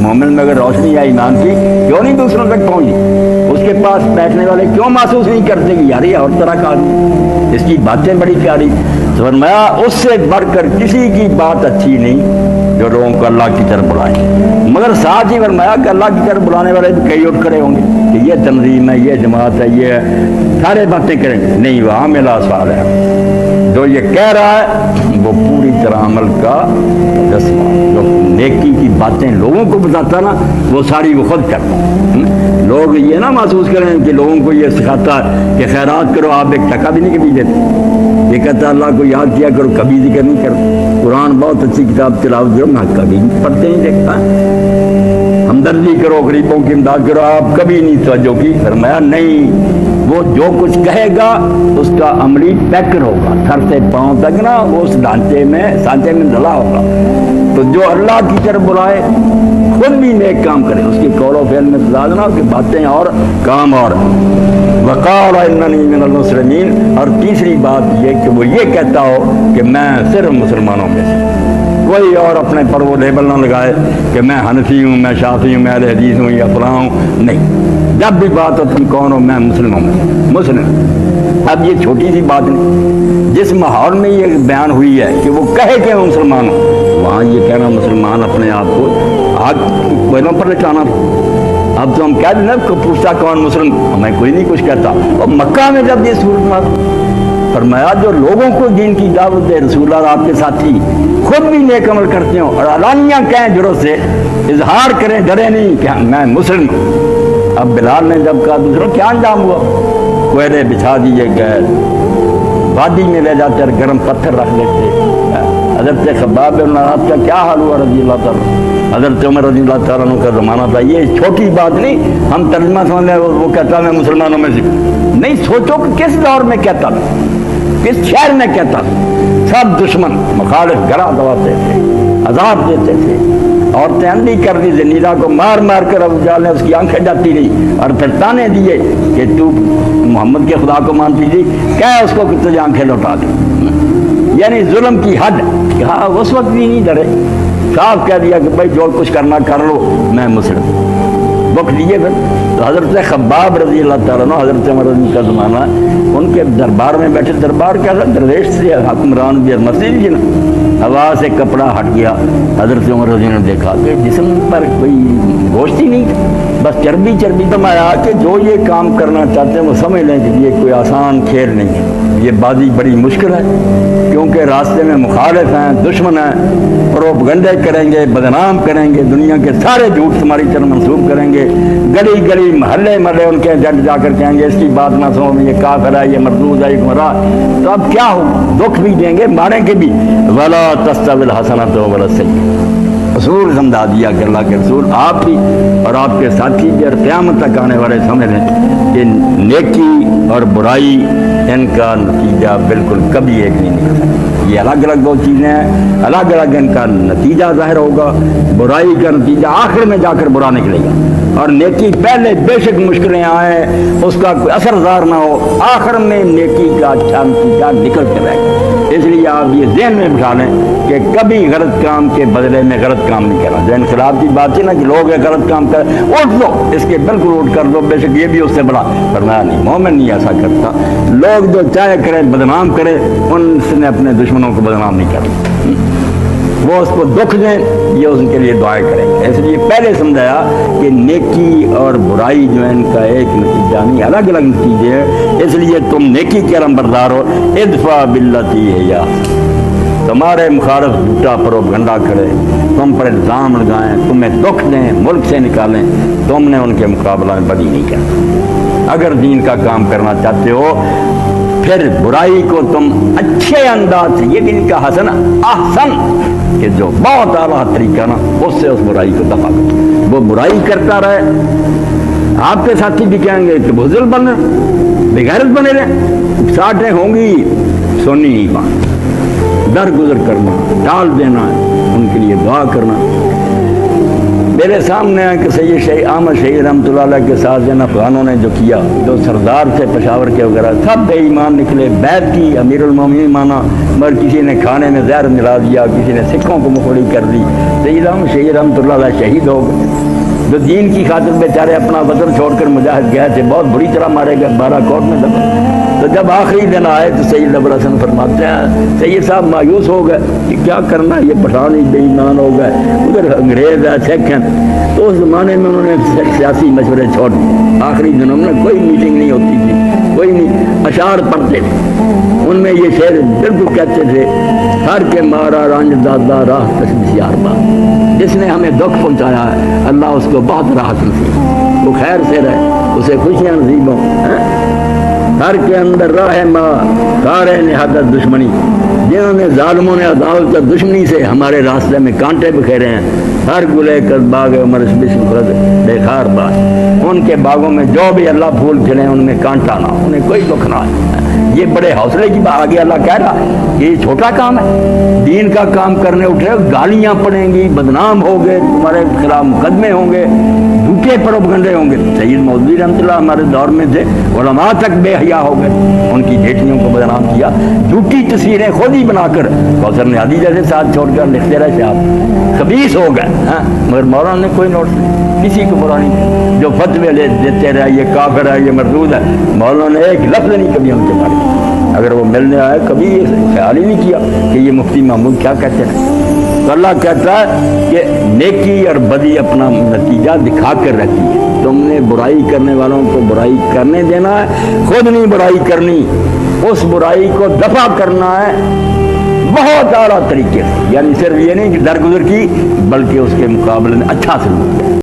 मोमिन में अगर रोशनी है ईमान की, क्यों नहीं दूसरों तक पहुंची? उसके पास बैठने वाले क्यों महसूस नहीं करते कि यार ये और तरह का आदमी, इसकी बातें बड़ी प्यारी। तो फरमाया उससे बढ़कर किसी की बात अच्छी नहीं जो लोगों को अल्लाह की तरफ बुलाए। मगर साथ ही फरमाया कि अल्लाह की तरफ बुलाने वाले भी कई उठ खड़े होंगे कि ये तंजीम है, ये जमात है, ये सारे बातें करेंगे। नहीं, वहाँ मिला सवाल है, जो ये कह रहा है वो पूरी तरह अमल का जज्बा, जो नेकी की बातें लोगों को बताता ना, वो सारी वो खुद करता। लोग ये ना महसूस करें कि लोगों को ये सिखाता है कि खैरात करो, आप एक टका भी नहीं कभी देते। ये कहता अल्लाह को याद किया करो, कभी जिक्र नहीं करो। कुरान बहुत अच्छी किताब तिलावत करो, मैं कभी पढ़ते नहीं देखता। हमदर्दी करो, गरीबों की इमदाद करो, आप कभी नहीं तवज्जो की। फरमाया नहीं, वो जो कुछ कहेगा उसका अमली पैकर होगा, सर से पाँव तक ना वो उस सांचे में डला होगा। तो जो अल्लाह की तरफ बुलाए, खुद भी नेक काम करे, उसके कौलो फेल में तजाद ना, उसकी बातें और काम और वक़ाल इन्ननी मिनल मुस्लिमीन। और तीसरी बात ये कि वो ये कहता हो कि मैं सिर्फ मुसलमानों में से, कोई और अपने पर वो लेबल ना लगाए कि मैं हनफी हूँ, मैं शाफी हूँ, मैं अहले हदीस हूँ या फलां हूँ। नहीं, जब भी बात हो तुम कौन हो, मैं मुस्लिम हूँ, मुस्लिम। अब ये छोटी सी बात नहीं, जिस माहौल में ये बयान हुई है कि वो कहे कि मैं मुसलमान हूँ, वहाँ ये कहना मुसलमान अपने आप को आग बैलों पर लिटाना। अब तो हम कह दें ना, पूछता कौन मुस्लिम, हमें कोई नहीं कुछ कहता। और मक्का में जब ये सूरत मार फरमाया, जो लोगों को दीन की दावत दे रसूलुल्लाह आपके साथी खुद भी नेक अमल करते हो और अलानिया कहें जुर्रत से, इजहार करें, डरे नहीं कि मैं मुस्लिम हूँ। अब बिलाल ने जब कहा दूसरों क्या अंजाम हुआ, कोयले बिछा दिए गए, वादी में ले जाते और गर्म पत्थर रख लेते। हज़रत खब्बाब बिन अरत का क्या हाल हुआ रज़ी अल्लाह तआला, हज़रत उमर रज़ी अल्लाह तआला अन्हु का ज़माना था। ये छोटी बात नहीं, हम तर्जुमा समझ लें, वो कहता मैं मुसलमानों में से नहीं। सोचो कि किस दौर में कहता था, किस शहर में कहता था। सब दुश्मन मुखालिफ गरा दबाते थे, अजाब देते थे, औरतें अंधी कर दी, जनीरा को मार मार कर अबू जहल ने उसकी आंखें जाती रही और फिर ताने दिए कि तू मोहम्मद के खुदा को मानती थी, क्या उसको कि तुझे आंखें लौटा दी। यानी जुल्म की हद। हाँ, उस वक्त भी नहीं डरे, साफ कह दिया कि भाई जो कुछ करना कर लो, मैं मुस्लिम। वक्त दिए फिर तो हज़रत खब्बाब रज़ी अल्लाह तआला अन्हु, हज़रत उमर रज़ी का ज़माना, उनके दरबार में बैठे। दरबार क्या था, दरवेश से हुक्मरान भी मस्जिद थी ना, हवा से कपड़ा हट गया। हज़रत उमर रज़ी ने देखा कि जिस्म पर कोई गोश्त ही नहीं, बस चर्बी चर्बी। तो मैं कि जो ये काम करना चाहते हैं वो समझ लें कि ये कोई आसान खेल नहीं है, ये बाजी बड़ी मुश्किल है, क्योंकि रास्ते में मुखालिफ हैं, दुश्मन हैं, प्रोपगंडे करेंगे, बदनाम करेंगे, दुनिया के सारे झूठ तुम्हारी तरफ मंसूब करेंगे, गली गली महल्ले महल्ले उनके जट जाकर कहेंगे इसकी बात ना सुनो, ये काफिर है, ये मरदूद है, ये गुमराह। तो अब क्या हो, दुख भी देंगे, मारेंगे भी। वला तस्तविल हसनत वला सय्य्यत, रसूल समझा दिया कि अल्लाह के रसूल आप ही और आपके साथी भी और क़यामत तक आने वाले समझ लें कि नेकी और बुराई इनका नतीजा बिल्कुल कभी एक नहीं निकल सकता। ये अलग अलग दो चीज़ें हैं, अलग अलग इनका नतीजा ज़ाहिर होगा। बुराई का नतीजा आखिर में जाकर बुरा निकलेगा, और नेकी पहले बेशक मुश्किलें आए, उसका कोई असरदार ना हो, आखिर में नेकी का अच्छा नतीजा निकल के रहेगा। इसलिए आप ये ज़हन में बिठा लें कि कभी गलत काम के बदले में गलत काम नहीं करना। जैन खिलाफ की बात है ना कि लोग गलत काम कर, उठ दो, इसके बिल्कुल उठ कर दो, बेशक ये भी उससे बड़ा। फरमाया नहीं, मोमिन नहीं ऐसा करता। लोग जो चाहे करें, बदनाम करें, उनसे अपने दुश्मनों को बदनाम नहीं करते, वो उसको दुख दें, ये उनके लिए दुआएं करेंगे। इसलिए पहले समझाया कि नेकी और बुराई जो है इनका एक नतीजा नहीं, अलग अलग नतीजे हैं। इसलिए तुम नेकी के अलमबरदार हो। इदफा बिल्लती है, या तुम्हारे मुखालिफ झूठा प्रोपगंडा करें, तुम पर इल्ज़ाम लगाएं, तुम्हें दुख दें, मुल्क से निकालें, तुमने उनके मुकाबला में बदी नहीं करना। अगर दीन का काम करना चाहते हो, फिर बुराई को तुम अच्छे अंदाज से, ये दिन का हसन ahsan कि जो बहुत आला तरीका ना, उससे उस बुराई को दफा करो। वो बुराई करता रहे, आपके साथी भी कहेंगे कि बुज़दिल बन बेगैरत बने रहे, साठें होंगी, सुननी नहीं बात, दर गुजर करना, टाल देना, उनके लिए दुआ करना। میرے سامنے ہے کہ سید شہید احمد شہید رحمۃ اللہ علیہ کے ساتھ جن افغانوں نے جو کیا، جو سردار تھے پشاور کے وغیرہ، سب بے ایمان نکلے، بیعت کی، امیر المومنین مانا، مگر کسی نے کھانے میں زہر ملا دیا، کسی نے سکھوں کو مخوڑی کر دی، سید احمد شہید رحمۃ اللہ علیہ شہید ہو گئے۔ جو دین کی خاطر بیچارے اپنا وطن چھوڑ کر مجاہد گئے تھے، بہت بری طرح مارے گئے، بارہ کوٹ میں دفن۔ تو جب آخری دن آئے تو سید ابوالحسن فرماتے ہیں، سید صاحب مایوس ہو گئے کہ کیا کرنا، یہ پٹھان ہی بے ایمان ہو گئے، ادھر انگریز ہے، سکھ ہیں۔ تو اس زمانے میں انہوں نے سیاسی مشورے چھوڑ دیے، آخری دنوں میں کوئی میٹنگ نہیں ہوتی تھی، کوئی نہیں، اشعار پڑھتے تھے، ان میں یہ شعر بالکل کہتے تھے، ہر کے مارا رنج دادا راہ تشبیار با، جس نے ہمیں دکھ پہنچایا ہے اللہ اس کو بہت راحت نصیب، وہ خیر سے رہے، اسے خوشیاں نصیب ہوں۔ ہر کے اندر راہ ماں کارے نہادت دشمنی، جنہوں نے ظالموں نے عداوت اور دشمنی سے ہمارے راستے میں کانٹے بکھیرے ہیں، ہر گلے کر باغ عمر بشمرد بے خار باغ، ان کے باغوں میں جو بھی اللہ پھول کھلے ان میں کانٹا نہ، انہیں کوئی دکھ نہ ہے۔ یہ بڑے حوصلے کی بات، آگے اللہ کہہ رہا ہے یہ چھوٹا کام ہے، دین کا کام کرنے اٹھے گالیاں پڑیں گی، بدنام ہوگے، تمہارے خلاف مقدمے ہوں گے، جھوٹے پروپگنڈے ہوں گے۔ سید مودودی رحمۃ اللہ ہمارے دور میں تھے، علماء تک بے حیا ہو گئے، ان کی بیٹیوں کو بدنام کیا، جھوٹی تصویریں خود ہی بنا کر کوثر نہادی جیسے ساتھ چھوڑ کر لکھتے رہے آپ، خبیث ہو گئے، مگر مولانا نے کوئی نوٹس نہیں، کسی کو برا نہیں کیا، جو فتوے دیتے رہے یہ کافر ہے، یہ مردود ہے، مولانا نے ایک لفظ نہیں کبھی ہم سے مارے، اگر وہ ملنے آئے کبھی یہ خیال ہی نہیں کیا کہ یہ مفتی محمود کیا کہتے ہیں۔ تو اللہ کہتا ہے کہ نیکی اور بدی اپنا نتیجہ دکھا کر رکھی ہے، تم نے برائی کرنے والوں کو برائی کرنے دینا ہے، خود نہیں برائی کرنی، اس برائی کو دفع کرنا ہے بہت اعلیٰ طریقے سے، یعنی صرف یہ نہیں کہ درگزر کی بلکہ اس کے مقابلے میں اچھا سلوک کیا۔